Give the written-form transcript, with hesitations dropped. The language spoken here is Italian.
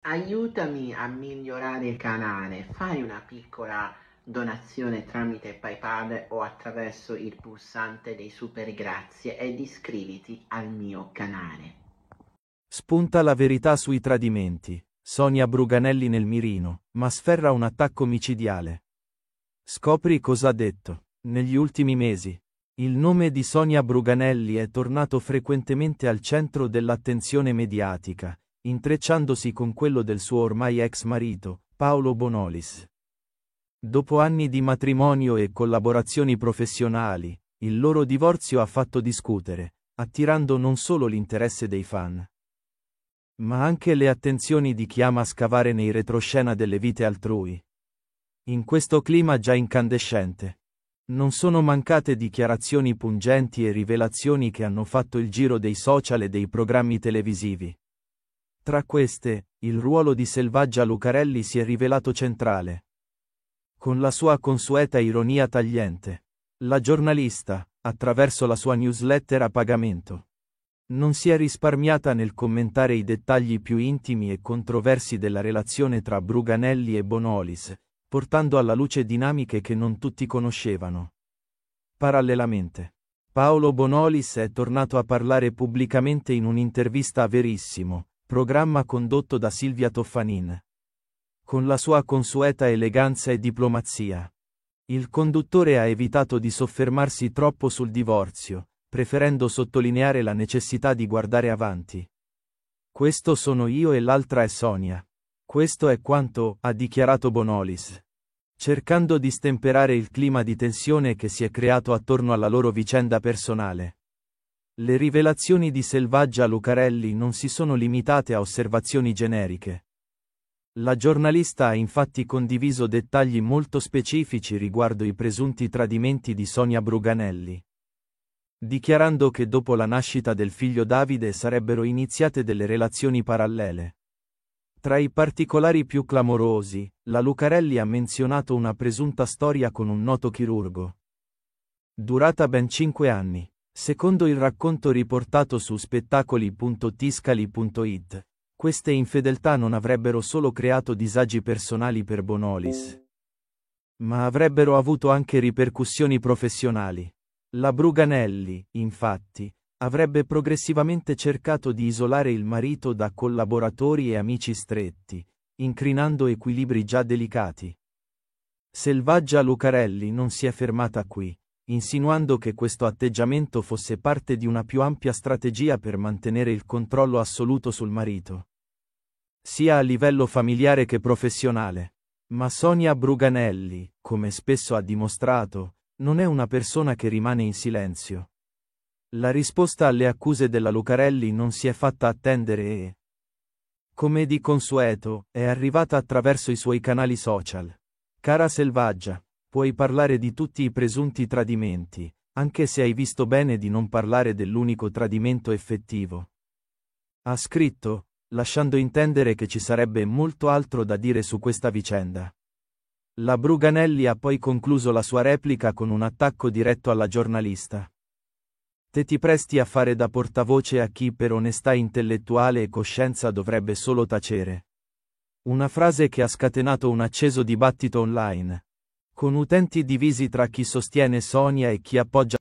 Aiutami a migliorare il canale, fai una piccola donazione tramite PayPal o attraverso il pulsante dei super grazie ed iscriviti al mio canale. Spunta la verità sui tradimenti. Sonia Bruganelli nel mirino, ma sferra un attacco micidiale. Scopri cosa ha detto. Negli ultimi mesi, il nome di Sonia Bruganelli è tornato frequentemente al centro dell'attenzione mediatica, intrecciandosi con quello del suo ormai ex marito, Paolo Bonolis. Dopo anni di matrimonio e collaborazioni professionali, il loro divorzio ha fatto discutere, attirando non solo l'interesse dei fan, ma anche le attenzioni di chi ama scavare nei retroscena delle vite altrui. In questo clima già incandescente, non sono mancate dichiarazioni pungenti e rivelazioni che hanno fatto il giro dei social e dei programmi televisivi. Tra queste, il ruolo di Selvaggia Lucarelli si è rivelato centrale. Con la sua consueta ironia tagliente, la giornalista, attraverso la sua newsletter a pagamento, non si è risparmiata nel commentare i dettagli più intimi e controversi della relazione tra Bruganelli e Bonolis, portando alla luce dinamiche che non tutti conoscevano. Parallelamente, Paolo Bonolis è tornato a parlare pubblicamente in un'intervista a Verissimo, programma condotto da Silvia Toffanin. Con la sua consueta eleganza e diplomazia, il conduttore ha evitato di soffermarsi troppo sul divorzio, preferendo sottolineare la necessità di guardare avanti. Questo sono io e l'altra è Sonia. Questo è quanto, ha dichiarato Bonolis, cercando di stemperare il clima di tensione che si è creato attorno alla loro vicenda personale. Le rivelazioni di Selvaggia Lucarelli non si sono limitate a osservazioni generiche. La giornalista ha infatti condiviso dettagli molto specifici riguardo i presunti tradimenti di Sonia Bruganelli, dichiarando che dopo la nascita del figlio Davide sarebbero iniziate delle relazioni parallele. Tra i particolari più clamorosi, la Lucarelli ha menzionato una presunta storia con un noto chirurgo, durata ben 5 anni, secondo il racconto riportato su spettacoli.tiscali.it. Queste infedeltà non avrebbero solo creato disagi personali per Bonolis, ma avrebbero avuto anche ripercussioni professionali. La Bruganelli, infatti, avrebbe progressivamente cercato di isolare il marito da collaboratori e amici stretti, incrinando equilibri già delicati. Selvaggia Lucarelli non si è fermata qui, insinuando che questo atteggiamento fosse parte di una più ampia strategia per mantenere il controllo assoluto sul marito, sia a livello familiare che professionale. Ma Sonia Bruganelli, come spesso ha dimostrato, non è una persona che rimane in silenzio. La risposta alle accuse della Lucarelli non si è fatta attendere e, come di consueto, è arrivata attraverso i suoi canali social. Cara Selvaggia, puoi parlare di tutti i presunti tradimenti, anche se hai visto bene di non parlare dell'unico tradimento effettivo. Ha scritto, lasciando intendere che ci sarebbe molto altro da dire su questa vicenda. La Bruganelli ha poi concluso la sua replica con un attacco diretto alla giornalista. Te ti presti a fare da portavoce a chi per onestà intellettuale e coscienza dovrebbe solo tacere. Una frase che ha scatenato un acceso dibattito online, con utenti divisi tra chi sostiene Sonia e chi appoggia